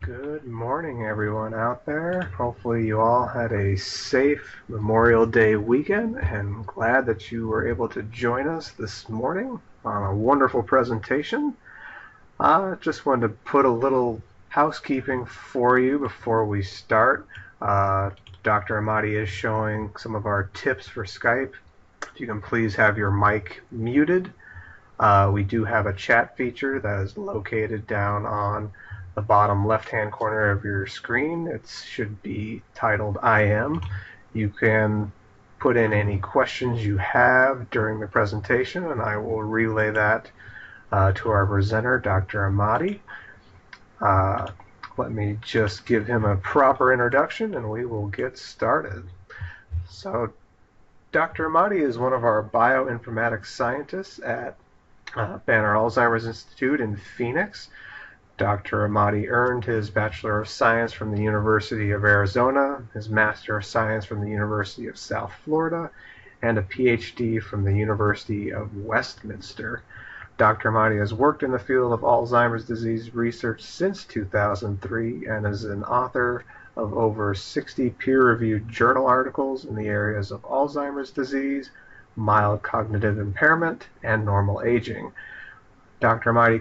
Good morning, everyone out there. Hopefully you all had a safe Memorial Day weekend, and glad that you were able to join us this morning on a wonderful presentation. I just wanted to put a little housekeeping for you before we start. Dr. Amati is showing some of our tips for Skype. If you can please have your mic muted. We do have a chat feature that is located down on the bottom left-hand corner of your screen. It should be titled I Am. You can put in any questions you have during the presentation, and I will relay that to our presenter, Dr. Amati. Let me just give him a proper introduction, and we will get started. So, Dr. Amati is one of our bioinformatics scientists at Banner Alzheimer's Institute in Phoenix. Dr. Amati earned his Bachelor of Science from the University of Arizona, his Master of Science from the University of South Florida, and a PhD from the University of Westminster. Dr. Amati has worked in the field of Alzheimer's disease research since 2003 and is an author of over 60 peer-reviewed journal articles in the areas of Alzheimer's disease, mild cognitive impairment, and normal aging. Dr. Amati's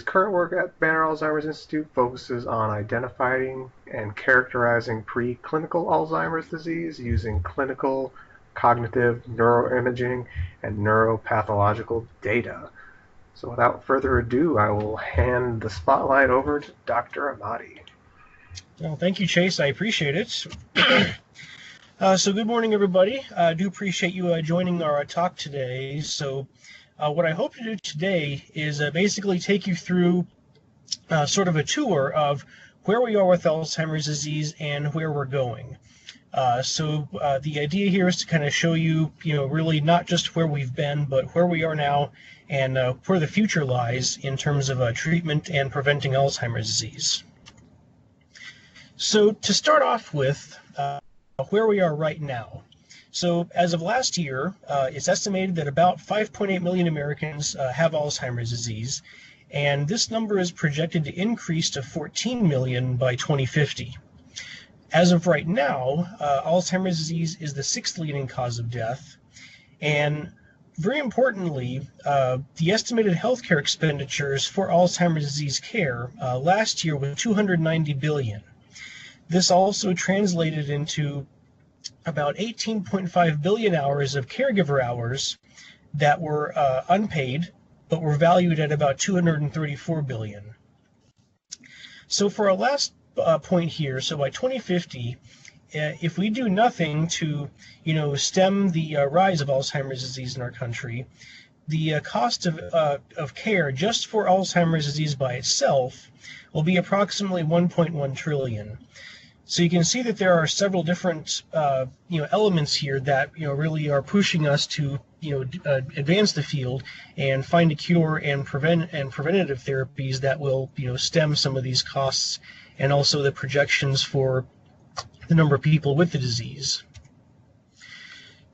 current work at Banner Alzheimer's Institute focuses on identifying and characterizing preclinical Alzheimer's disease using clinical, cognitive, neuroimaging, and neuropathological data. So without further ado, I will hand the spotlight over to Dr. Amati. Well, thank you, Chase. I appreciate it. So good morning, everybody. I do appreciate you joining our talk today. So what I hope to do today is basically take you through sort of a tour of where we are with Alzheimer's disease and where we're going. So the idea here is to kind of show you, really not just where we've been, but where we are now and where the future lies in terms of treatment and preventing Alzheimer's disease. So to start off with, where we are right now. So as of last year, it's estimated that about 5.8 million Americans have Alzheimer's disease, and this number is projected to increase to 14 million by 2050. As of right now, Alzheimer's disease is the 6th leading cause of death, and very importantly, the estimated healthcare expenditures for Alzheimer's disease care last year was 290 billion. This also translated into about 18.5 billion hours of caregiver hours that were unpaid, but were valued at about 234 billion. So for our last point here, so by 2050, if we do nothing to, stem the rise of Alzheimer's disease in our country, the cost of care just for Alzheimer's disease by itself will be approximately 1.1 trillion. So you can see that there are several different, elements here that, really are pushing us to, advance the field and find a cure and preventative therapies that will, stem some of these costs and also the projections for the number of people with the disease.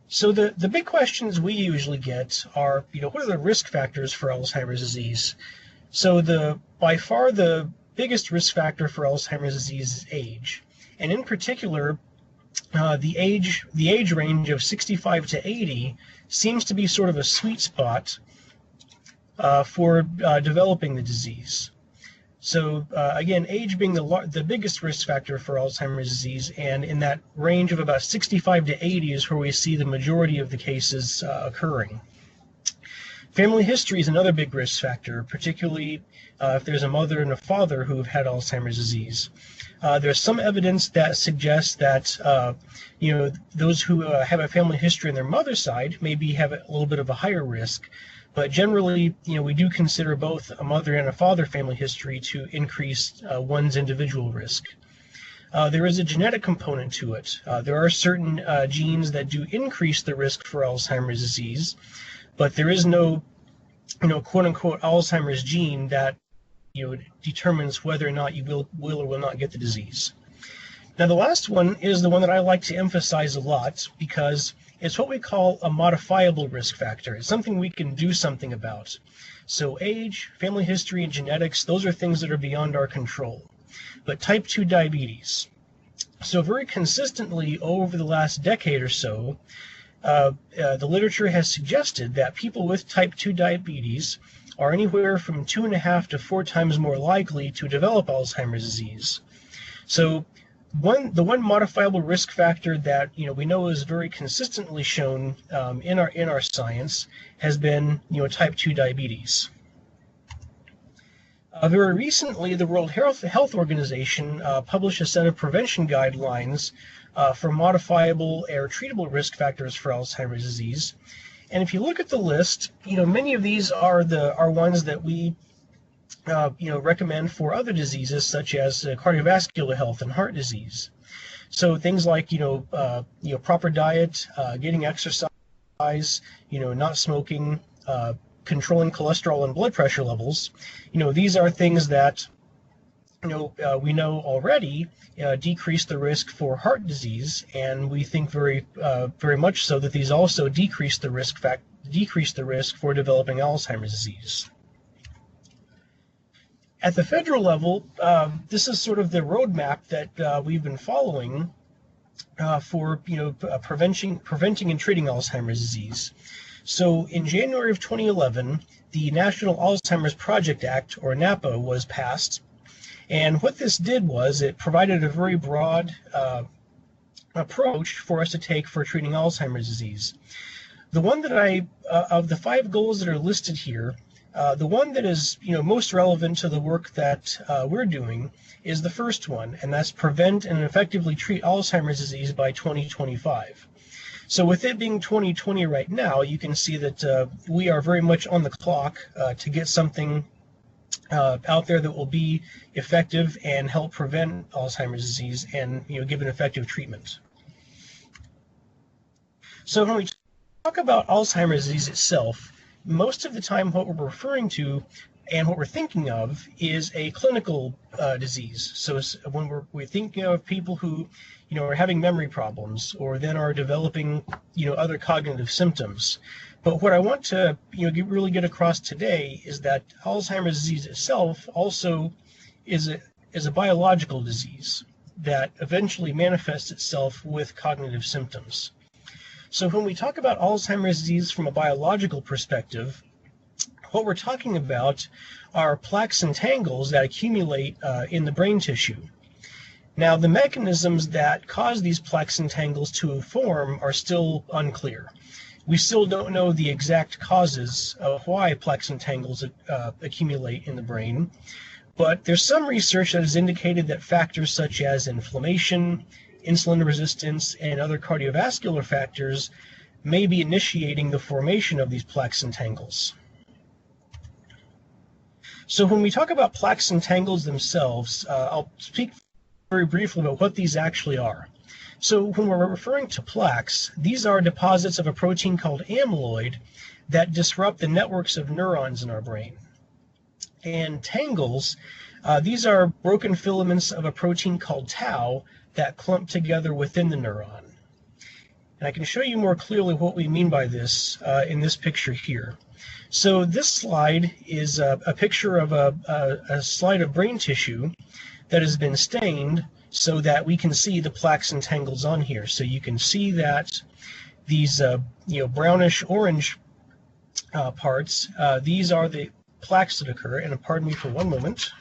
So the big questions we usually get are, what are the risk factors for Alzheimer's disease? So by far the biggest risk factor for Alzheimer's disease is age. And in particular, the age range of 65 to 80 seems to be sort of a sweet spot for developing the disease. So again, age being the biggest risk factor for Alzheimer's disease, and in that range of about 65 to 80 is where we see the majority of the cases occurring. Family history is another big risk factor, particularly if there's a mother and a father who have had Alzheimer's disease. There's some evidence that suggests that those who have a family history on their mother's side maybe have a little bit of a higher risk, but generally, we do consider both a mother and a father family history to increase one's individual risk. There is a genetic component to it. There are certain genes that do increase the risk for Alzheimer's disease, but there is no, quote-unquote Alzheimer's gene that determines whether or not you will or will not get the disease. Now, the last one is the one that I like to emphasize a lot because it's what we call a modifiable risk factor. It's something we can do something about. So age, family history, and genetics, those are things that are beyond our control. But type 2 diabetes. So very consistently over the last decade or so, the literature has suggested that people with type 2 diabetes are anywhere from 2.5 to 4 times more likely to develop Alzheimer's disease. So the one modifiable risk factor that we know is very consistently shown in our science has been type 2 diabetes. Very recently, the World Health Organization published a set of prevention guidelines for modifiable or treatable risk factors for Alzheimer's disease. And if you look at the list, many of these are ones that we recommend for other diseases such as cardiovascular health and heart disease. So things like proper diet, getting exercise, not smoking, controlling cholesterol and blood pressure levels. These are things that we know already decrease the risk for heart disease, and we think very much so that these also decrease the risk for developing Alzheimer's disease. At the federal level, this is sort of the roadmap that we've been following for preventing and treating Alzheimer's disease. So in January of 2011, the National Alzheimer's Project Act, or NAPA, was passed. And what this did was it provided a very broad approach for us to take for treating Alzheimer's disease. The one that of the 5 goals that are listed here, the one that is most relevant to the work that we're doing is the first one, and that's prevent and effectively treat Alzheimer's disease by 2025. So with it being 2020 right now, you can see that we are very much on the clock to get something out there that will be effective and help prevent Alzheimer's disease and give an effective treatment. So when we talk about Alzheimer's disease itself, most of the time what we're referring to and what we're thinking of is a clinical disease. So when we're thinking of people who are having memory problems or then are developing other cognitive symptoms. But what I want to really get across today is that Alzheimer's disease itself also is a biological disease that eventually manifests itself with cognitive symptoms. So when we talk about Alzheimer's disease from a biological perspective, what we're talking about are plaques and tangles that accumulate in the brain tissue. Now, the mechanisms that cause these plaques and tangles to form are still unclear. We still don't know the exact causes of why plaques and tangles accumulate in the brain, but there's some research that has indicated that factors such as inflammation, insulin resistance, and other cardiovascular factors may be initiating the formation of these plaques and tangles. So when we talk about plaques and tangles themselves, I'll speak very briefly about what these actually are. So when we're referring to plaques, these are deposits of a protein called amyloid that disrupt the networks of neurons in our brain. And tangles, these are broken filaments of a protein called tau that clump together within the neuron. And I can show you more clearly what we mean by this in this picture here. So this slide is a picture of a slide of brain tissue that has been stained so that we can see the plaques and tangles on here. So you can see that these brownish orange parts, these are the plaques that occur. And pardon me for one moment.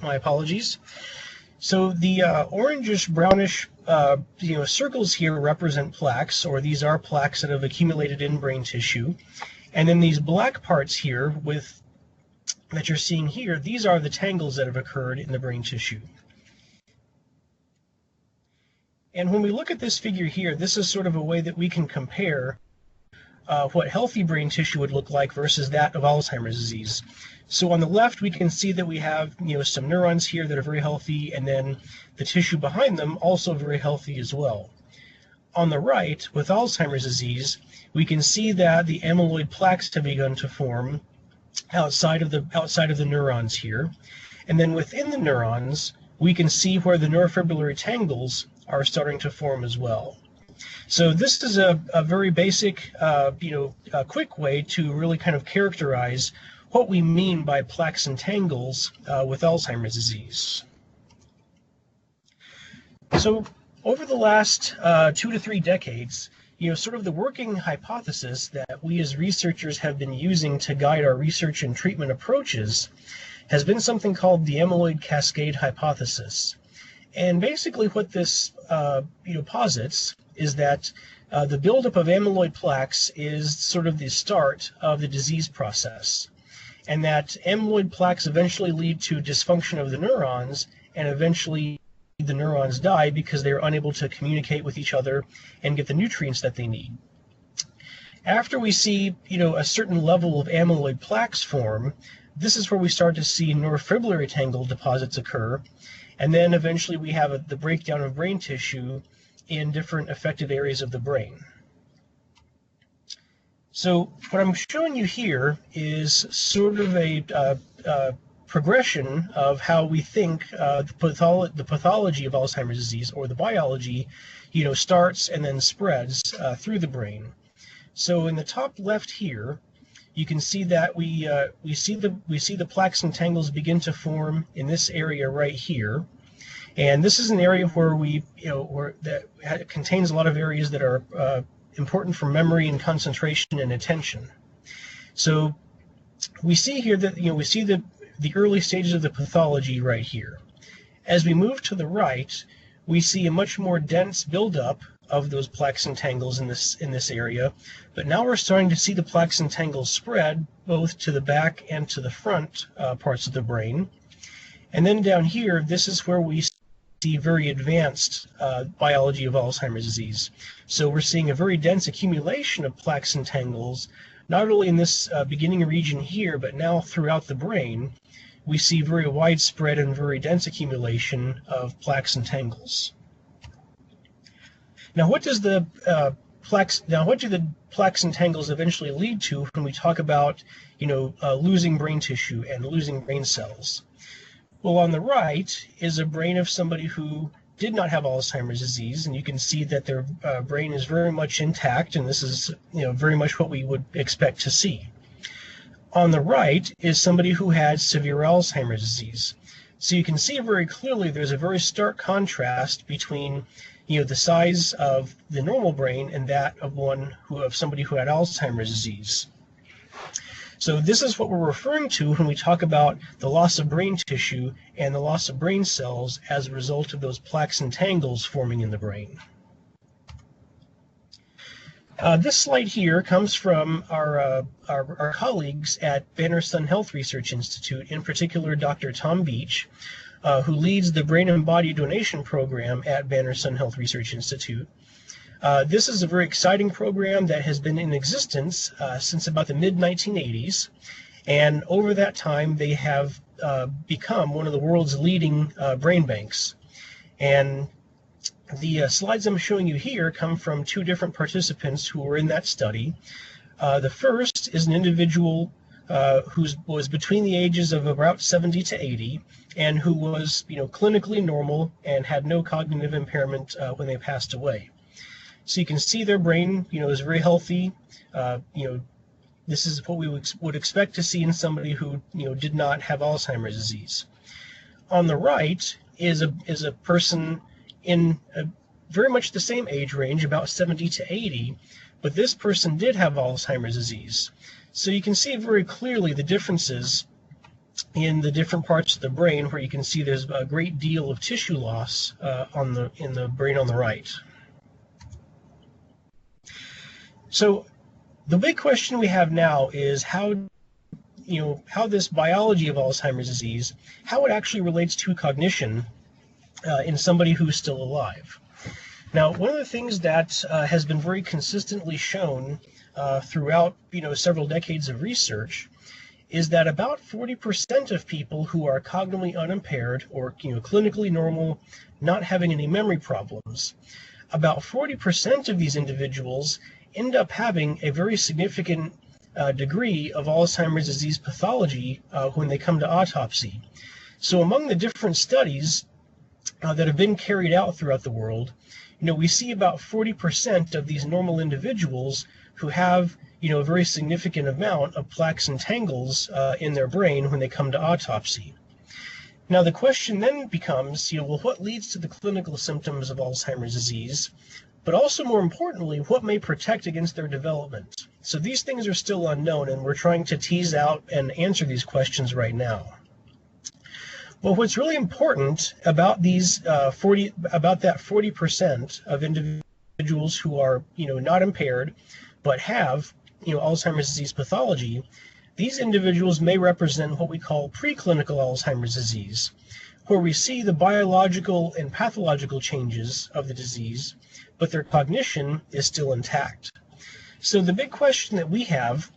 My apologies. So the orangish brownish circles here represent plaques, or these are plaques that have accumulated in brain tissue. And then these black parts here that you're seeing here, these are the tangles that have occurred in the brain tissue. And when we look at this figure here, this is sort of a way that we can compare what healthy brain tissue would look like versus that of Alzheimer's disease. So on the left, we can see that we have some neurons here that are very healthy, and then the tissue behind them also very healthy as well. On the right, with Alzheimer's disease, we can see that the amyloid plaques have begun to form outside of the neurons here. And then within the neurons, we can see where the neurofibrillary tangles are starting to form as well. So this is a very basic, quick way to really kind of characterize what we mean by plaques and tangles with Alzheimer's disease. So over the last 2 to 3 decades, sort of the working hypothesis that we as researchers have been using to guide our research and treatment approaches has been something called the amyloid cascade hypothesis. And basically what this posits is that the buildup of amyloid plaques is sort of the start of the disease process, and that amyloid plaques eventually lead to dysfunction of the neurons, and eventually the neurons die because they are unable to communicate with each other and get the nutrients that they need. After we see, a certain level of amyloid plaques form, this is where we start to see neurofibrillary tangle deposits occur, and then eventually we have the breakdown of brain tissue in different affected areas of the brain. So what I'm showing you here is sort of a progression of how we think the pathology of Alzheimer's disease, or the biology, starts and then spreads through the brain. So in the top left here, you can see that we see the plaques and tangles begin to form in this area right here. And this is an area where that contains a lot of areas that are important for memory and concentration and attention. So we see here that we see the early stages of the pathology right here. As we move to the right, we see a much more dense buildup of those plaques and tangles in this area. But now we're starting to see the plaques and tangles spread both to the back and to the front parts of the brain. And then down here, this is where we see very advanced biology of Alzheimer's disease. So we're seeing a very dense accumulation of plaques and tangles, not only in this beginning region here, but now throughout the brain. We see very widespread and very dense accumulation of plaques and tangles. Now, what do the plaques and tangles eventually lead to when we talk about, losing brain tissue and losing brain cells? Well, on the right is a brain of somebody who did not have Alzheimer's disease, and you can see that their brain is very much intact, and this is, very much what we would expect to see. On the right is somebody who had severe Alzheimer's disease. So you can see very clearly there's a very stark contrast between the size of the normal brain and that of somebody who had Alzheimer's disease. So this is what we're referring to when we talk about the loss of brain tissue and the loss of brain cells as a result of those plaques and tangles forming in the brain. This slide here comes from our colleagues at Banner-Sun Health Research Institute, in particular Dr. Tom Beach, who leads the Brain and Body Donation Program at Banner-Sun Health Research Institute. This is a very exciting program that has been in existence since about the mid-1980s, and over that time they have become one of the world's leading brain banks. And the slides I'm showing you here come from 2 different participants who were in that study. The first is an individual who was between the ages of about 70 to 80, and who was clinically normal and had no cognitive impairment when they passed away. So you can see their brain, is very healthy. This is what we would expect to see in somebody who, did not have Alzheimer's disease. On the right is a person in very much the same age range, about 70 to 80, but this person did have Alzheimer's disease. So you can see very clearly the differences in the different parts of the brain, where you can see there's a great deal of tissue loss in the brain on the right. So the big question we have now is how this biology of Alzheimer's disease, how it actually relates to cognition in somebody who's still alive. Now, one of the things that has been very consistently shown throughout several decades of research is that about 40% of people who are cognitively unimpaired or clinically normal, not having any memory problems, about 40% of these individuals end up having a very significant degree of Alzheimer's disease pathology when they come to autopsy. So among the different studies that have been carried out throughout the world, we see about 40% of these normal individuals who have, a very significant amount of plaques and tangles in their brain when they come to autopsy. Now the question then becomes, well, what leads to the clinical symptoms of Alzheimer's disease? But also more importantly, what may protect against their development? So these things are still unknown, and we're trying to tease out and answer these questions right now. Well, what's really important about these that 40% of individuals who are, not impaired, but have, Alzheimer's disease pathology, these individuals may represent what we call preclinical Alzheimer's disease, where we see the biological and pathological changes of the disease, but their cognition is still intact. So the big question that we have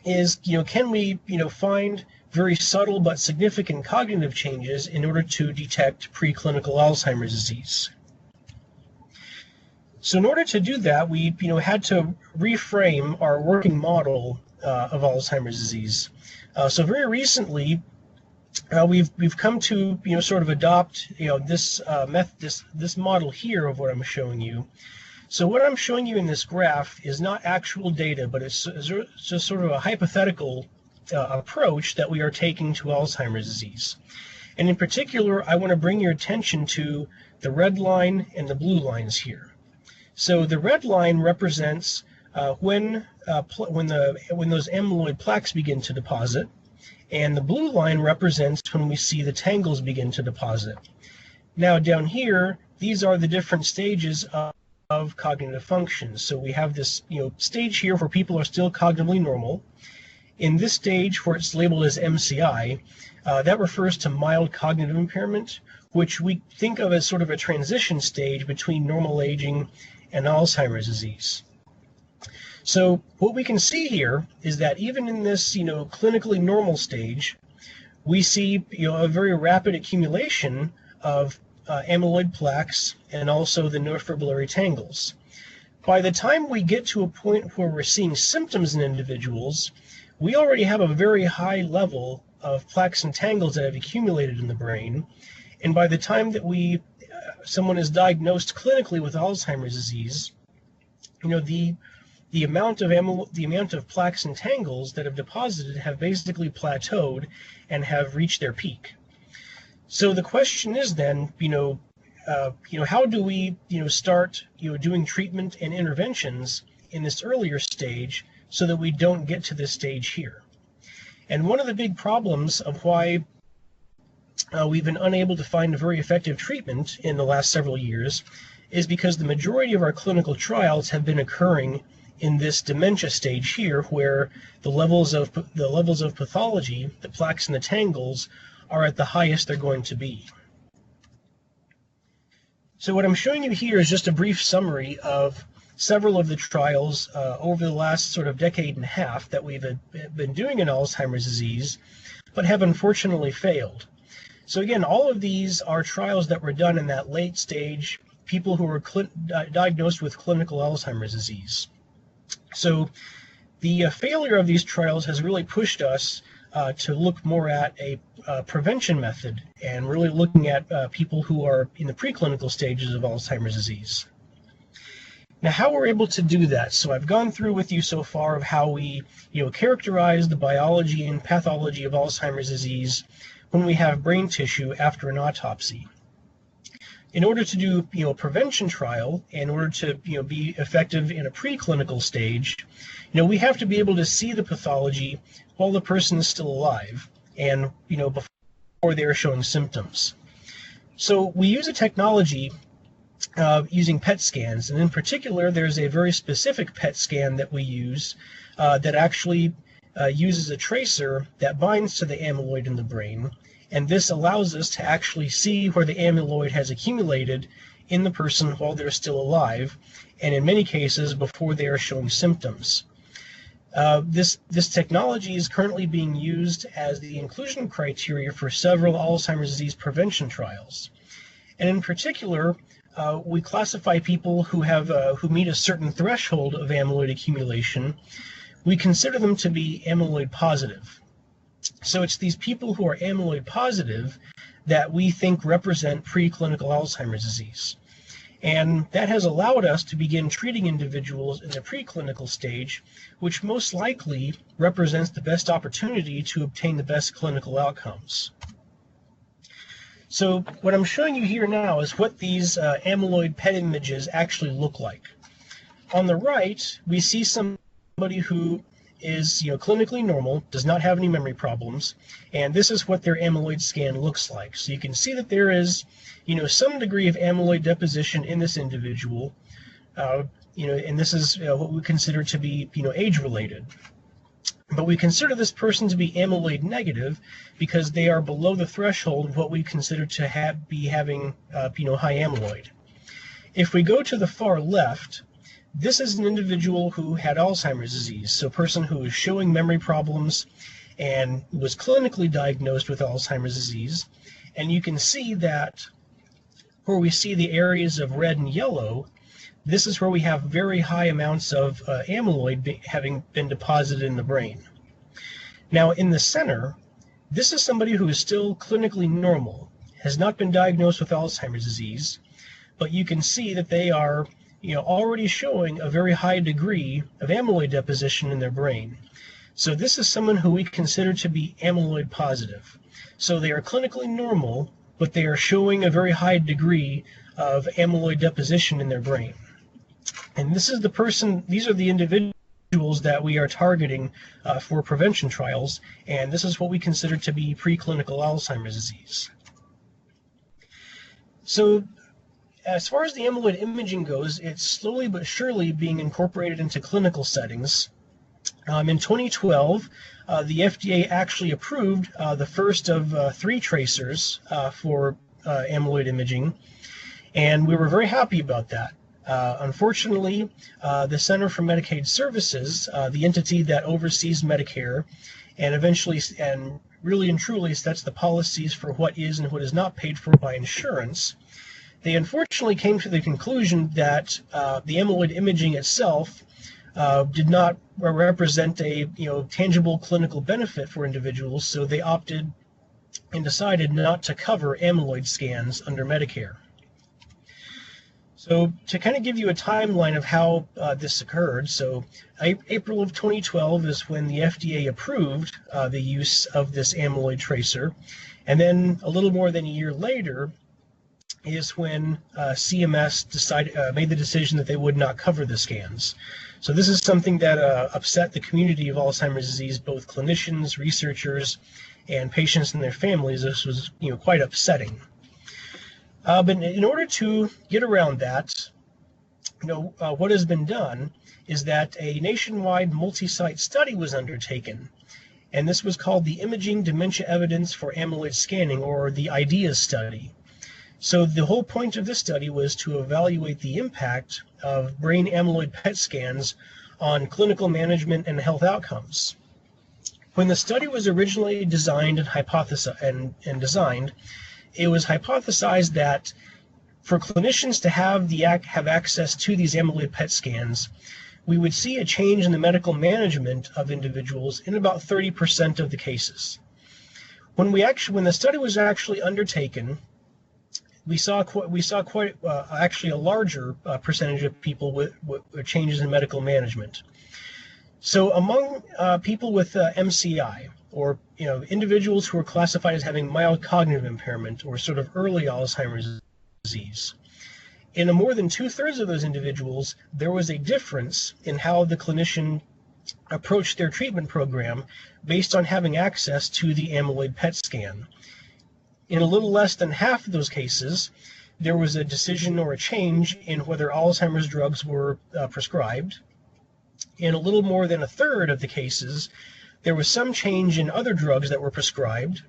is, can we, find very subtle but significant cognitive changes in order to detect preclinical Alzheimer's disease? So in order to do that, we had to reframe our working model of Alzheimer's disease. So very recently, we've come to sort of adopt this this model here of what I'm showing you. So what I'm showing you in this graph is not actual data, but it's just sort of a hypothetical approach that we are taking to Alzheimer's disease. And in particular, I want to bring your attention to the red line and the blue lines here. So the red line represents when those amyloid plaques begin to deposit, and the blue line represents when we see the tangles begin to deposit. Now down here, these are the different stages of cognitive function. So we have this stage here where people are still cognitively normal. In this stage where it's labeled as MCI, that refers to mild cognitive impairment, which we think of as sort of a transition stage between normal aging and Alzheimer's disease. So what we can see here is that even in this clinically normal stage, we see a very rapid accumulation of amyloid plaques and also the neurofibrillary tangles. By the time we get to a point where we're seeing symptoms in individuals, we already have a very high level of plaques and tangles that have accumulated in the brain, and by the time that someone is diagnosed clinically with Alzheimer's disease, the amount of plaques and tangles that have deposited have basically plateaued and have reached their peak. So the question is then, how do we start doing treatment and interventions in this earlier stage so that we don't get to this stage here? And one of the big problems of why we've been unable to find a very effective treatment in the last several years is because the majority of our clinical trials have been occurring in this dementia stage here, where the levels of pathology, the plaques and the tangles, are at the highest they're going to be. So what I'm showing you here is just a brief summary of several of the trials over the last sort of decade and a half that we've been doing in Alzheimer's disease, but have unfortunately failed. So again, all of these are trials that were done in that late stage, people who were diagnosed with clinical Alzheimer's disease. So the failure of these trials has really pushed us to look more at a prevention method and really looking at people who are in the preclinical stages of Alzheimer's disease. Now, how we're able to do that. So I've gone through with you so far of how we characterize the biology and pathology of Alzheimer's disease when we have brain tissue after an autopsy. In order to do a prevention trial, in order to be effective in a preclinical stage, we have to be able to see the pathology while the person is still alive and before they are showing symptoms. So we use a technology using PET scans, and in particular there's a very specific PET scan that we use that actually uses a tracer that binds to the amyloid in the brain, and this allows us to actually see where the amyloid has accumulated in the person while they're still alive, and in many cases before they are showing symptoms. This technology is currently being used as the inclusion criteria for several Alzheimer's disease prevention trials. And in particular, we classify people who meet a certain threshold of amyloid accumulation we consider them to be amyloid positive. So it's these people who are amyloid positive that we think represent preclinical Alzheimer's disease. And that has allowed us to begin treating individuals in the preclinical stage, which most likely represents the best opportunity to obtain the best clinical outcomes. So what I'm showing you here now is what these amyloid PET images actually look like. On the right, we see somebody who is clinically normal, does not have any memory problems, and this is what their amyloid scan looks like. So you can see that there is some degree of amyloid deposition in this individual, and this is what we consider to be age-related. But we consider this person to be amyloid negative because they are below the threshold of what we consider to be having high amyloid. If we go to the far left, this is an individual who had Alzheimer's disease, so a person who is showing memory problems and was clinically diagnosed with Alzheimer's disease. And you can see that where we see the areas of red and yellow, this is where we have very high amounts of amyloid having been deposited in the brain. Now in the center, this is somebody who is still clinically normal, has not been diagnosed with Alzheimer's disease, but you can see that they are already showing a very high degree of amyloid deposition in their brain. So this is someone who we consider to be amyloid positive. So they are clinically normal, but they are showing a very high degree of amyloid deposition in their brain. And this is these are the individuals that we are targeting for prevention trials, and this is what we consider to be preclinical Alzheimer's disease. So as far as the amyloid imaging goes, it's slowly but surely being incorporated into clinical settings. In 2012, the FDA actually approved the first of 3 tracers for amyloid imaging, and we were very happy about that. Unfortunately, the Center for Medicaid Services, the entity that oversees Medicare and eventually and really and truly sets the policies for what is and what is not paid for by insurance, they unfortunately came to the conclusion that the amyloid imaging itself did not represent a tangible clinical benefit for individuals, so they opted and decided not to cover amyloid scans under Medicare. So to kind of give you a timeline of how this occurred, so April of 2012 is when the FDA approved the use of this amyloid tracer, and then a little more than a year later is when CMS made the decision that they would not cover the scans. So this is something that upset the community of Alzheimer's disease, both clinicians, researchers, and patients and their families. This was quite upsetting. But in order to get around that, what has been done is that a nationwide multi-site study was undertaken, and this was called the Imaging Dementia Evidence for Amyloid Scanning, or the IDEA study. So the whole point of this study was to evaluate the impact of brain amyloid PET scans on clinical management and health outcomes. When the study was originally designed and designed, it was hypothesized that for clinicians to have access to these amyloid PET scans, we would see a change in the medical management of individuals in about 30% of the cases. When the study was actually undertaken, we saw quite actually a larger percentage of people with changes in medical management. So among people with MCI, or individuals who are classified as having mild cognitive impairment or sort of early Alzheimer's disease, in more than 2/3 of those individuals, there was a difference in how the clinician approached their treatment program based on having access to the amyloid PET scan. In a little less than half of those cases, there was a decision or a change in whether Alzheimer's drugs were prescribed. In a little more than 1/3 of the cases, there was some change in other drugs that were prescribed.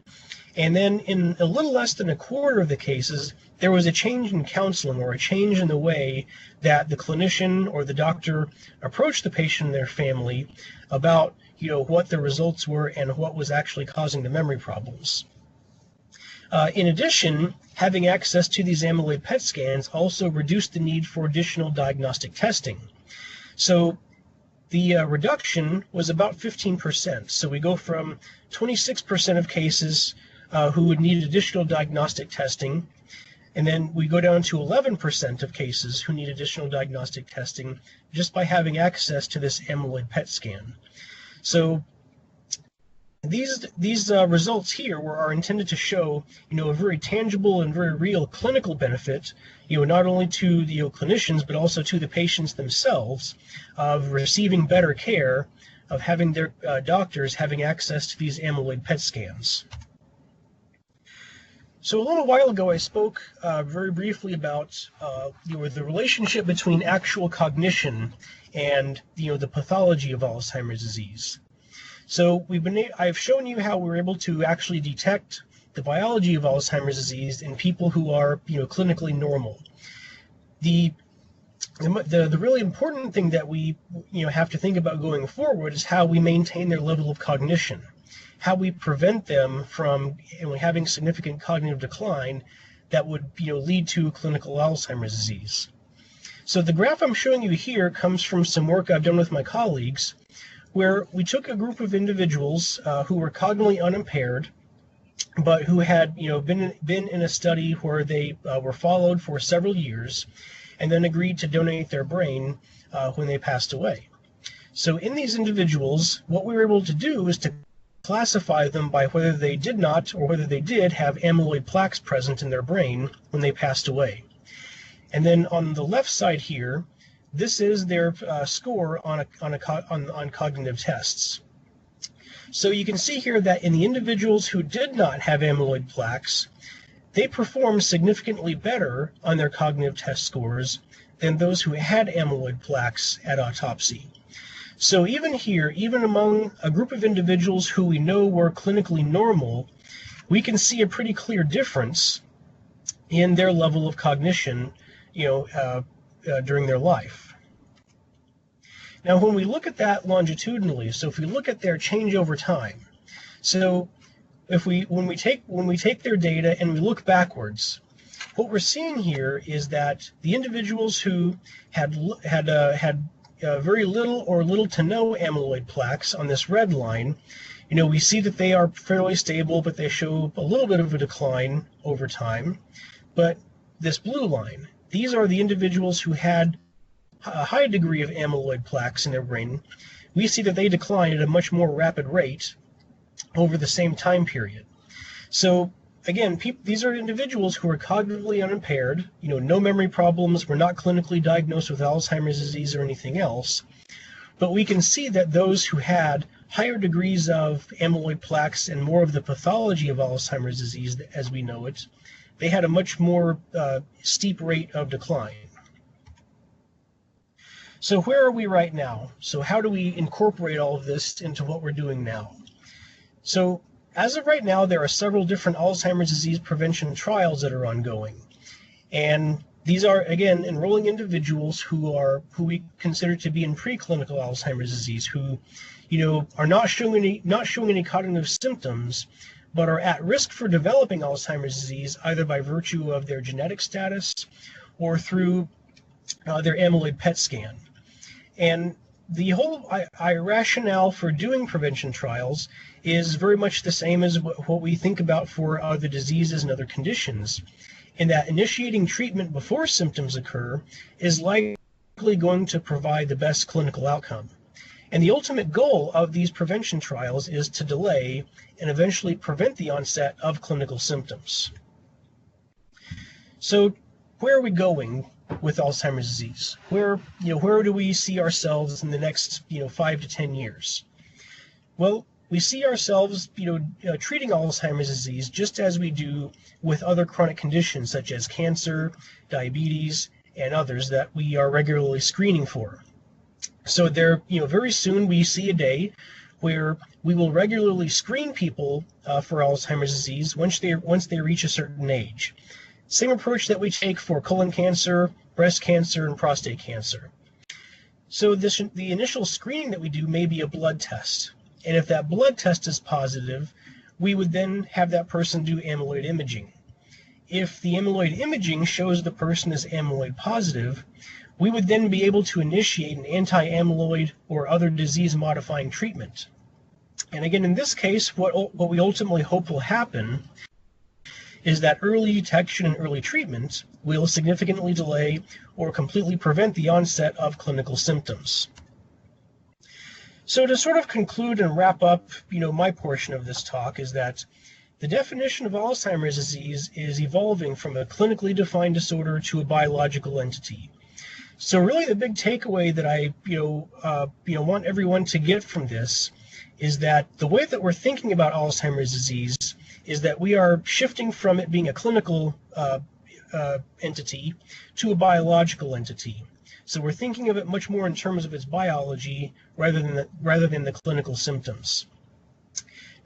And then in a little less than 1/4 of the cases, there was a change in counseling, or a change in the way that the clinician or the doctor approached the patient and their family about what the results were and what was actually causing the memory problems. In addition, having access to these amyloid PET scans also reduced the need for additional diagnostic testing. So the reduction was about 15%. So we go from 26% of cases who would need additional diagnostic testing, and then we go down to 11% of cases who need additional diagnostic testing just by having access to this amyloid PET scan. So these results here are intended to show, a very tangible and very real clinical benefit, not only to the clinicians but also to the patients themselves, of receiving better care, of having their doctors having access to these amyloid PET scans. So a little while ago, I spoke very briefly about the relationship between actual cognition and the pathology of Alzheimer's disease. So I've shown you how we're able to actually detect the biology of Alzheimer's disease in people who are clinically normal. The really important thing that we have to think about going forward is how we maintain their level of cognition, how we prevent them from having significant cognitive decline that would lead to clinical Alzheimer's disease. So the graph I'm showing you here comes from some work I've done with my colleagues, where we took a group of individuals who were cognitively unimpaired, but who had been in a study where they were followed for several years, and then agreed to donate their brain when they passed away. So in these individuals, what we were able to do is to classify them by whether they did not or whether they did have amyloid plaques present in their brain when they passed away. And then on the left side here, this is their score on cognitive tests. So you can see here that in the individuals who did not have amyloid plaques, they performed significantly better on their cognitive test scores than those who had amyloid plaques at autopsy. So even here, even among a group of individuals who we know were clinically normal, we can see a pretty clear difference in their level of cognition, during their life. Now, when we look at that longitudinally, so if we look at their change over time, so when we take their data and we look backwards, what we're seeing here is that the individuals who had very little or little to no amyloid plaques on this red line, we see that they are fairly stable, but they show a little bit of a decline over time. But this blue line, these are the individuals who had a high degree of amyloid plaques in their brain. We see that they decline at a much more rapid rate over the same time period. So again, these are individuals who are cognitively unimpaired, no memory problems, were not clinically diagnosed with Alzheimer's disease or anything else. But we can see that those who had higher degrees of amyloid plaques and more of the pathology of Alzheimer's disease as we know it, they had a much more steep rate of decline. So where are we right now? So how do we incorporate all of this into what we're doing now? So as of right now, there are several different Alzheimer's disease prevention trials that are ongoing. And these are, again, enrolling individuals who we consider to be in preclinical Alzheimer's disease, who, are not showing any cognitive symptoms, but are at risk for developing Alzheimer's disease either by virtue of their genetic status or through their amyloid PET scan. And the whole rationale for doing prevention trials is very much the same as what we think about for other diseases and other conditions, in that initiating treatment before symptoms occur is likely going to provide the best clinical outcome. And the ultimate goal of these prevention trials is to delay and eventually prevent the onset of clinical symptoms. So where are we going with Alzheimer's disease? Where do we see ourselves in the next 5 to 10 years? Well, we see ourselves treating Alzheimer's disease just as we do with other chronic conditions such as cancer, diabetes, and others that we are regularly screening for. So very soon we see a day where we will regularly screen people for Alzheimer's disease once they reach a certain age. Same approach that we take for colon cancer, breast cancer, and prostate cancer. So the initial screening that we do may be a blood test. And if that blood test is positive, we would then have that person do amyloid imaging. If the amyloid imaging shows the person is amyloid positive, we would then be able to initiate an anti-amyloid or other disease-modifying treatment. And again, in this case, what we ultimately hope will happen is that early detection and early treatment will significantly delay or completely prevent the onset of clinical symptoms. So to sort of conclude and wrap up, my portion of this talk is that the definition of Alzheimer's disease is evolving from a clinically defined disorder to a biological entity. So really the big takeaway that I want everyone to get from this is that the way that we're thinking about Alzheimer's disease is that we are shifting from it being a clinical entity to a biological entity. So we're thinking of it much more in terms of its biology rather than the clinical symptoms.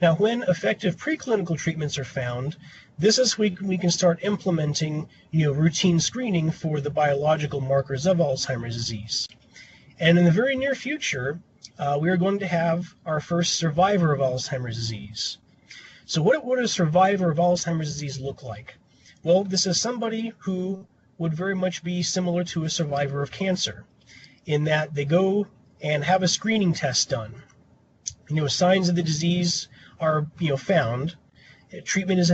Now, when effective preclinical treatments are found, this is when we can start implementing routine screening for the biological markers of Alzheimer's disease. And in the very near future, we are going to have our first survivor of Alzheimer's disease. So what would a survivor of Alzheimer's disease look like? Well, this is somebody who would very much be similar to a survivor of cancer, in that they go and have a screening test done. Signs of the disease are found, treatment is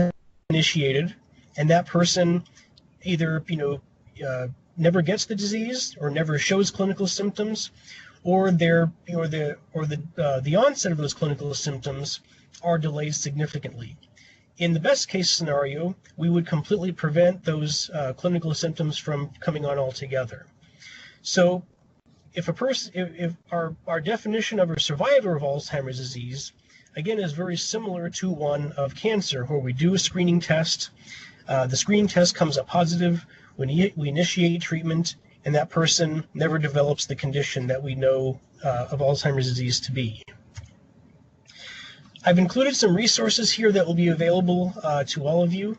initiated, and that person either never gets the disease or never shows clinical symptoms, or the onset of those clinical symptoms are delayed significantly. In the best case scenario, we would completely prevent those clinical symptoms from coming on altogether. So if our definition of a survivor of Alzheimer's disease, again, is very similar to one of cancer, where we do a screening test, the screening test comes up positive, we initiate treatment, and that person never develops the condition that we know of Alzheimer's disease to be. I've included some resources here that will be available to all of you.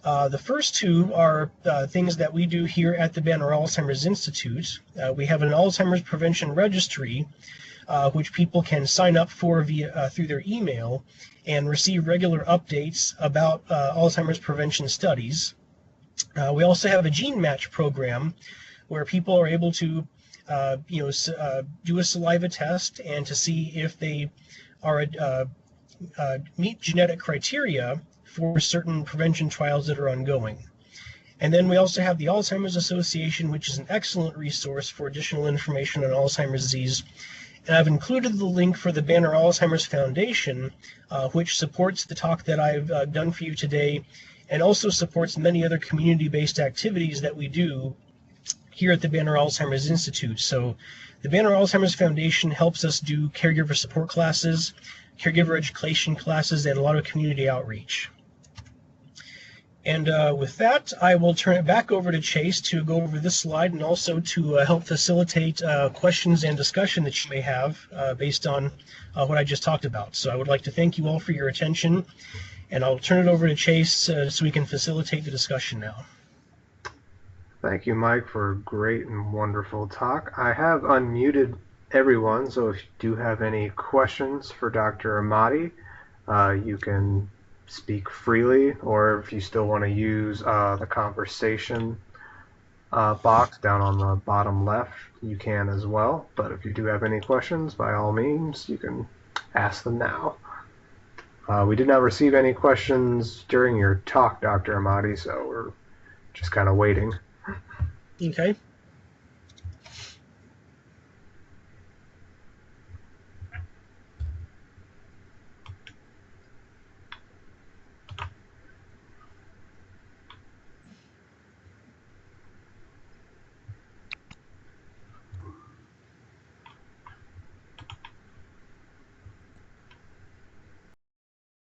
The first two are things that we do here at the Banner Alzheimer's Institute. We have an Alzheimer's prevention registry, which people can sign up for through their email and receive regular updates about Alzheimer's prevention studies. We also have a gene match program where people are able to do a saliva test and to see if they are meet genetic criteria for certain prevention trials that are ongoing. And then we also have the Alzheimer's Association, which is an excellent resource for additional information on Alzheimer's disease. And I've included the link for the Banner Alzheimer's Foundation, which supports the talk that I've done for you today, and also supports many other community-based activities that we do here at the Banner Alzheimer's Institute. So the Banner Alzheimer's Foundation helps us do caregiver support classes, caregiver education classes, and a lot of community outreach. And with that, I will turn it back over to Chase to go over this slide and also to help facilitate questions and discussion that you may have based on what I just talked about. So I would like to thank you all for your attention, and I'll turn it over to Chase so we can facilitate the discussion now. Thank you, Mike, for a great and wonderful talk. I have unmuted everyone, so if you do have any questions for Dr. Amati, you can speak freely, or if you still want to use the conversation box down on the bottom left, you can as well. But if you do have any questions, by all means, you can ask them now. We did not receive any questions during your talk, Dr. Amati, so we're just kind of waiting. Okay.